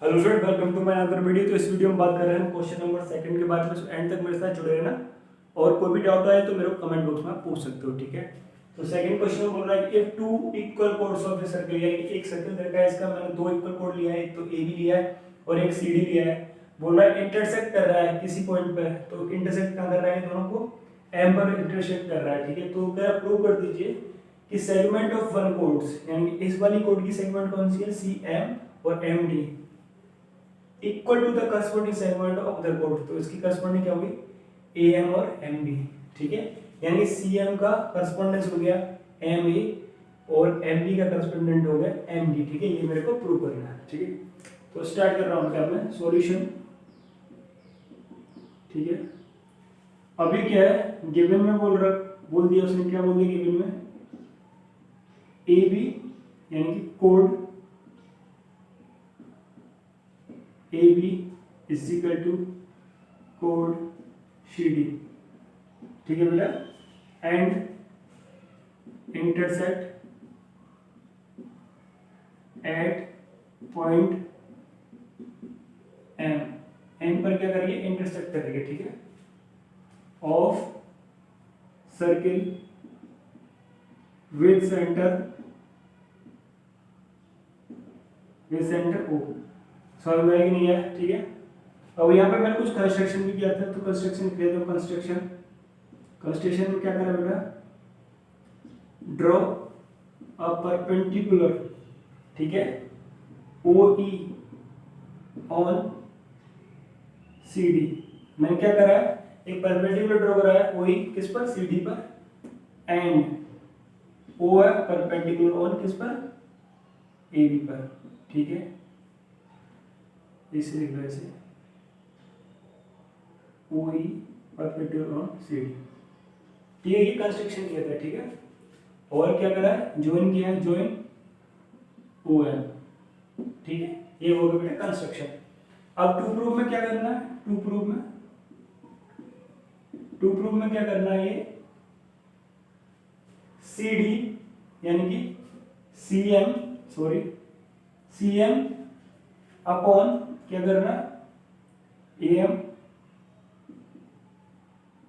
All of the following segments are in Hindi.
Hello friend, welcome to my another video. तो इस वीडियो में बात कर रहे हैं क्वेश्चन नंबर सेकंड के बारे में। एंड तक मेरे साथ जुड़े रहना और कोई भी डाउट आए तो मेरे को कमेंट बॉक्स में आप पूछ सकते हो, ठीक है। तो सेकंड क्वेश्चन में बोल रहा है कि if two equal codes of a circle, यानी कि एक सर्कल देखा है, इसका मैंने दो इक्वल कोड लिया है, एक तो ए बी लिया है और एक सी डी लिया है। बोल रहा है इंटरसेक्ट कर रहा है किसी पॉइंट पे, तो इंटरसेक्ट कहां कर रहा है, दोनों को एम पर इंटरसेक्ट कर रहा है, ठीक है। तो क्या प्रूव कर दीजिए कि सेगमेंट ऑफ वन कोड्स, यानी कि इस वाली कोड की सेगमेंट कौन सी है, सी एम और M D, equal to the corresponding segment of the कोड। तो इसकी करस्पॉन्डिंग क्या होगी, ए एम और एम बी, ठीक है। यानी सी एम का करस्पॉन्डेंस हो गया एम ए और एम बी का करस्पॉन्डेंट हो गया एम डी, ठीक है। ये मेरे को प्रूव करना है, ठीक है। तो स्टार्ट कर रहा हूं क्या मैं सॉल्यूशन, ठीक है। अभी क्या है गिवन में बोल दिया उसने, क्या बोल दिया गिवन में, ए बी यानी कि code A B is equal to code C D, ठीक है बेटा। And intersect at point M, M पर क्या करेंगे, इंटरसेक्ट करेंगे, ठीक है, of circle with centre O. समझ में आएगी नहीं है, ठीक है। अब यहाँ पे मैंने कुछ कंस्ट्रक्शन भी किया था, तो कंस्ट्रक्शन किया था। कंस्ट्रक्शन में क्या करा बेटा, ड्रॉ अ परपेंडिकुलर, ठीक है, ओ ई ऑन सी डी। मैंने क्या करा है, एक परपेंडिकुलर ड्रॉ करा है, ओ ई किस पर, सी डी पर, एंड ओ है परपेंडिकुलर ऑन किस पर, ए बी पर, ठीक है। इसे लिख लो ऐसे, O E perpendicular on C D, ठीक है। ये कंस्ट्रक्शन किया था, ठीक है। और क्या करा है, ज्वाइन किया है, ज्वाइन ओ एम, ठीक है। ये हो गया बेटा कंस्ट्रक्शन। अब टू प्रूफ में क्या करना है, टू प्रूफ में क्या करना है, ये सी डी यानी कि सी एम अपॉन क्या करना, A M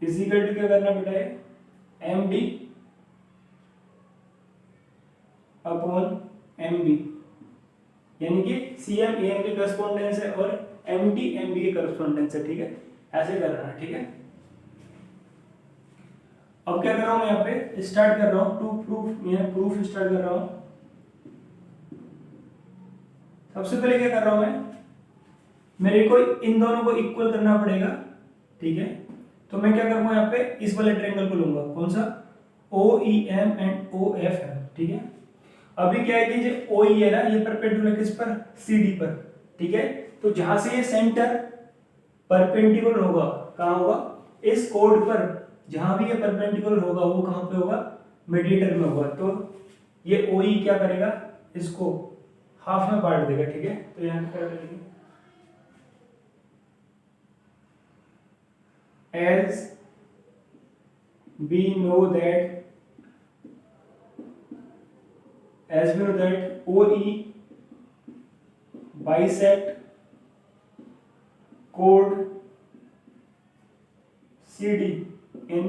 is equal to क्या करना बेटा, M D upon M B, यानी कि सी एम ए एम के करस्पॉन्डेंस है और एम डी एम बी के करस्पॉन्डेंस है, ठीक है। ऐसे करना है, ठीक है। अब क्या कर रहा हूं मैं, यहाँ पे स्टार्ट कर रहा हूं टू प्रूफ, मैं प्रूफ स्टार्ट कर रहा हूं। सबसे पहले क्या कर रहा हूं मैं, मेरे को इन दोनों को इक्वल करना पड़ेगा, ठीक है। तो मैं क्या करूंगा, यहाँ पे इस वाले ट्रायंगल को लूंगा, कौन सा, O E M and O F M, ठीक है। अभी क्या है कि जो ओ ई है ना, ये परपेंडिकुलर किस पर, सी डी पर, ठीक है। तो जहां से ये सेंटर परपेंडिकुलर होगा, कहां होगा, इस कोड पर, जहां भी ये परपेंडिकुलर होगा वो कहां पे होगा, मीडिएटर में होगा। तो ये ओ ई क्या करेगा, इसको हाफ में बांट देगा, ठीक है। तो यहां पे कर देंगे, as we know that OE bisect chord CD in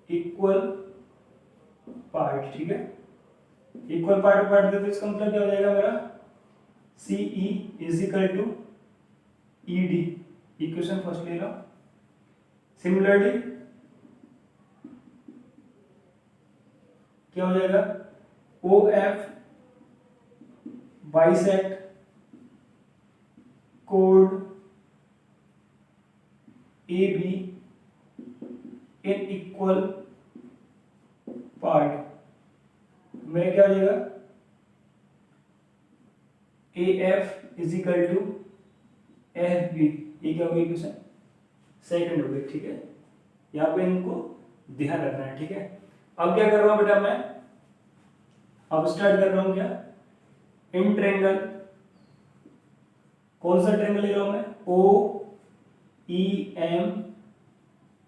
equal part, ठीक है। इक्वल पार्ट बांट दे तो इसका मतलब क्या हो जाएगा मेरा, CE is equal to ED, equation first ले लो। सिमिलरली क्या हो जाएगा, ओ एफ बाइसेक्ट कोड A B in equal part, मेरा क्या हो जाएगा, A F is equal to F B, ये क्या होगा इक्वेशन सेकंड हो गई, ठीक है। यहाँ पे इनको ध्यान रखना है, ठीक है। अब क्या कर रहा हूं बेटा मैं, अब स्टार्ट कर रहा हूं क्या, इन ट्रायंगल, कौन सा ट्रायंगल ले रहा हूं मैं, O E M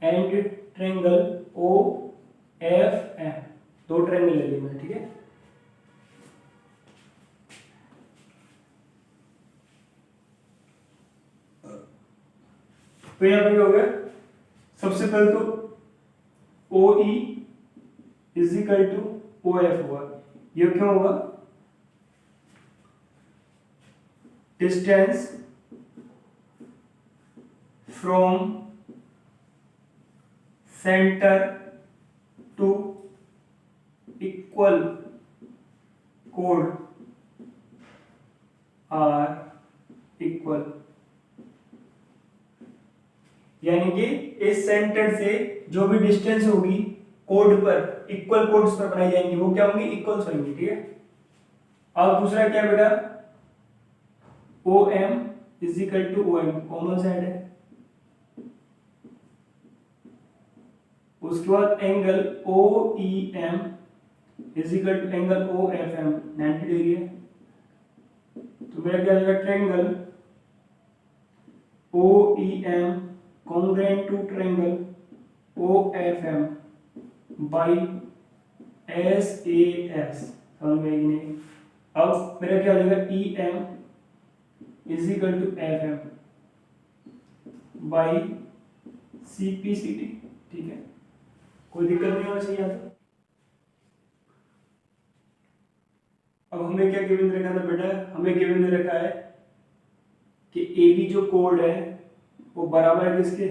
and triangle O F M, दो ट्रायंगल ले लिए मैंने, ठीक है। तो यहाँ पे क्या हो गया, सबसे पहले तो O E is equal to O F होगा। ये क्यों होगा, distance from centre to equal कोड आर इक्वल, यानी कि इस सेंटर से जो भी डिस्टेंस होगी कोड पर, इक्वल कोड्स पर बनाई जाएंगी, वो क्या होंगी, इक्वल्स होंगी। ठीक है, अब दूसरा क्या बेटा, O M is equal to O M, common side है। उसके बाद angle O E M is equal to angle O F M, 90 degree है। तो मेरा क्या आएगा, triangle O E M congruent to triangle O F M by S A S, समझ में आएगी नहीं। अब मेरा क्या हो जाएगा, E M is equal to F M by C P C T. ठीक है, कोई दिक्कत नहीं होना चाहिए आता। अब हमें क्या गिवन रखा था बेटा, हमें गिवन रखा है कि ए बी जो कोड है वो बराबर है किसके,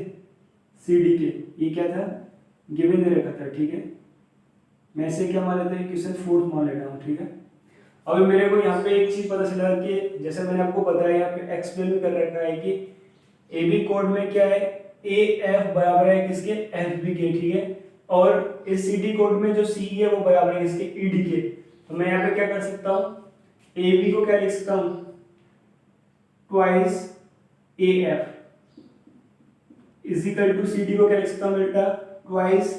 सी डी के। ये क्या था, गिवन रखा था। ठीक है, मैं इसे क्या मान लेता हूँ, क्वेश्चन 4 मान लेता हूँ। ठीक है, अभी मेरे को यहाँ पे एक चीज पता चला कि जैसे मैंने आपको बताया, यहाँ पे एक्सप्लेन भी कर रखा है कि ए बी कोड में क्या है, ए एफ बराबर है किसके, एफ बी के। ठीक है, और इस सी डी कोड में जो सी है वो बराबर है किसके, ई डी के। तो मैं यहाँ पे क्या कर सकता हूँ, ए बी को क्या लिख सकता हूँ, twice A F is equal to C D को क्या लिख सकता हूँ बेटा, ट्वाइस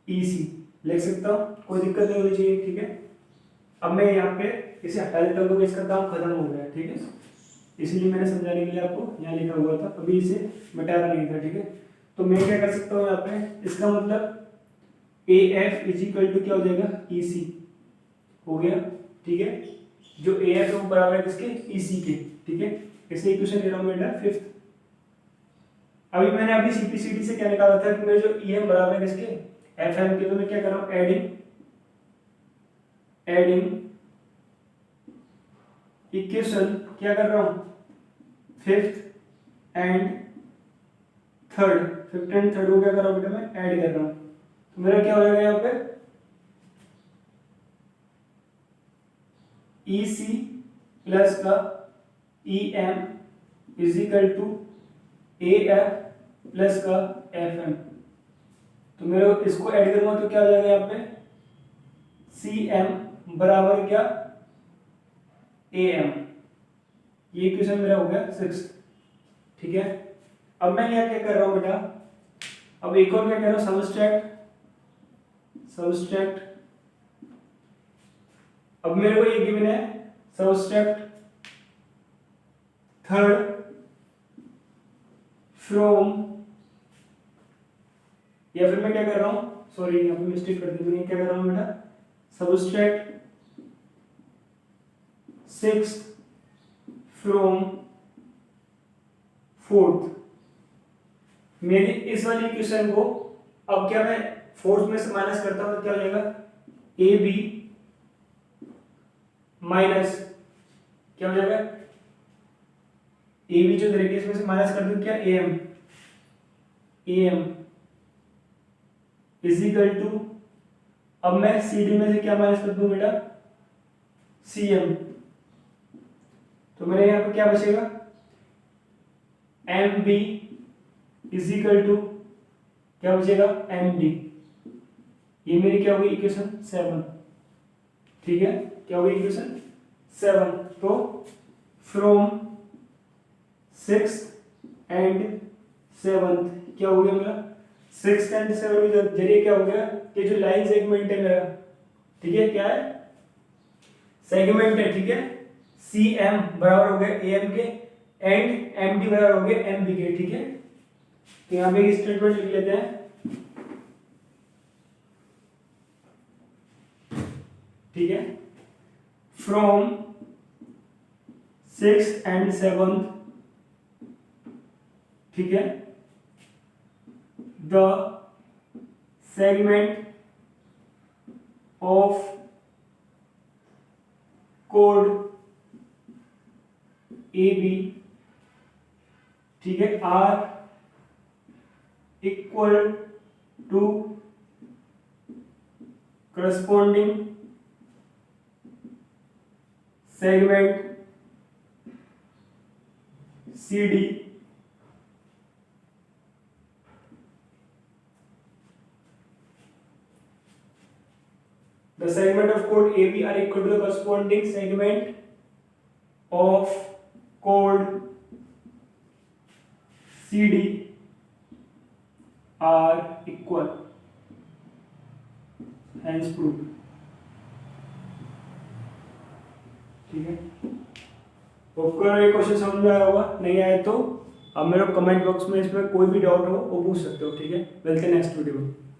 ई सी लिख सकता हूँ, कोई दिक्कत नहीं होनी चाहिए। ठीक है, अब मैं यहाँ पे इसे हटा देता हूँ क्योंकि इसका काम खत्म हो गया। ठीक है, इसीलिए मैंने समझाने के लिए आपको यहाँ लिखा हुआ था, अभी इसे मिटाना नहीं था। ठीक है, तो मैं क्या कर सकता हूँ यहाँ पे, इसका मतलब A F is equal to क्या हो जाएगा, ई सी हो गया। ठीक है, जो ए एफ है वो बराबर है किसके, ई सी के। ठीक है, इसलिए इक्वेशन ले रहा हूँ बेटा 5th। अभी मैंने अभी सीपीसीटी से क्या निकाला था कि मेरे जो ई एम बराबर है किसके, एफ एम के। तो मैं क्या कर रहा हूँ, एडिंग इक्वेशन क्या कर रहा हूँ, 5th and 3rd, 5th and 3rd को क्या कर रहा हूँ बेटा, मैं ऐड कर रहा हूँ। तो मेरा क्या हो जाएगा यहाँ पे, ई सी प्लस का E M is equal to A F plus का एफ एम। तो मेरे इसको ऐड करूंगा तो क्या हो जाएगा यहाँ पे, सी एम बराबर क्या, ए एम। ये क्वेश्चन मेरा हो गया 6th। ठीक है, अब मैं यहाँ क्या कर रहा हूँ बेटा, अब एक और क्या कर रहा हूँ, सबस्ट्रैक्ट। अब मेरे को ये गिवन है, सबस्ट्रैक्ट 3rd फ्रॉम, या फिर मैं क्या कर रहा हूं, सॉरी यहाँ पे मिस्टेक कर दी मैंने, क्या कर रहा हूं बेटा, सबस्ट्रैक्ट 6th फ्रॉम 4th। मेरी इस वाली इक्वेशन को अब क्या मैं 4th में से माइनस करता हूं तो क्या हो जाएगा, ए बी माइनस क्या हो जाएगा, ए बी जो तरीके इसमें से माइनस कर दूं क्या, A M is equal to, अब मैं सी डी में से क्या माइनस कर दूं बेटा, सी एम। तो मेरे यहाँ पे क्या बचेगा, M B is equal to क्या बचेगा, एम डी। ये मेरी क्या होगी, इक्वेशन 7। ठीक है, क्या होगी इक्वेशन 7। तो फ्रॉम 6th एंड 7th क्या हो गया मेरा, 6th एंड 7th के जरिए क्या हो गया, कि जो लाइन सेगमेंट है मेरा, ठीक है, क्या है, सेगमेंट है। ठीक है, सी एम बराबर हो गया ए एम के एंड एम डी बराबर हो गया एम बी के। ठीक है, तो यहाँ पे स्टेटमेंट लिख लेते हैं। ठीक है, फ्रॉम 6th एंड 7th ठीक है, द सेगमेंट ऑफ कोड ए बी, ठीक है, are equal to corresponding segment C D, the segment of code AB are equal to the corresponding segment of code CD are equal, hence proved। ठीक है, आपको ये क्वेश्चन समझ में आया होगा, नहीं आया तो आप मेरे कमेंट बॉक्स में इसमें कोई भी डाउट हो वो पूछ सकते हो। ठीक है, मिलते हैं नेक्स्ट वीडियो में।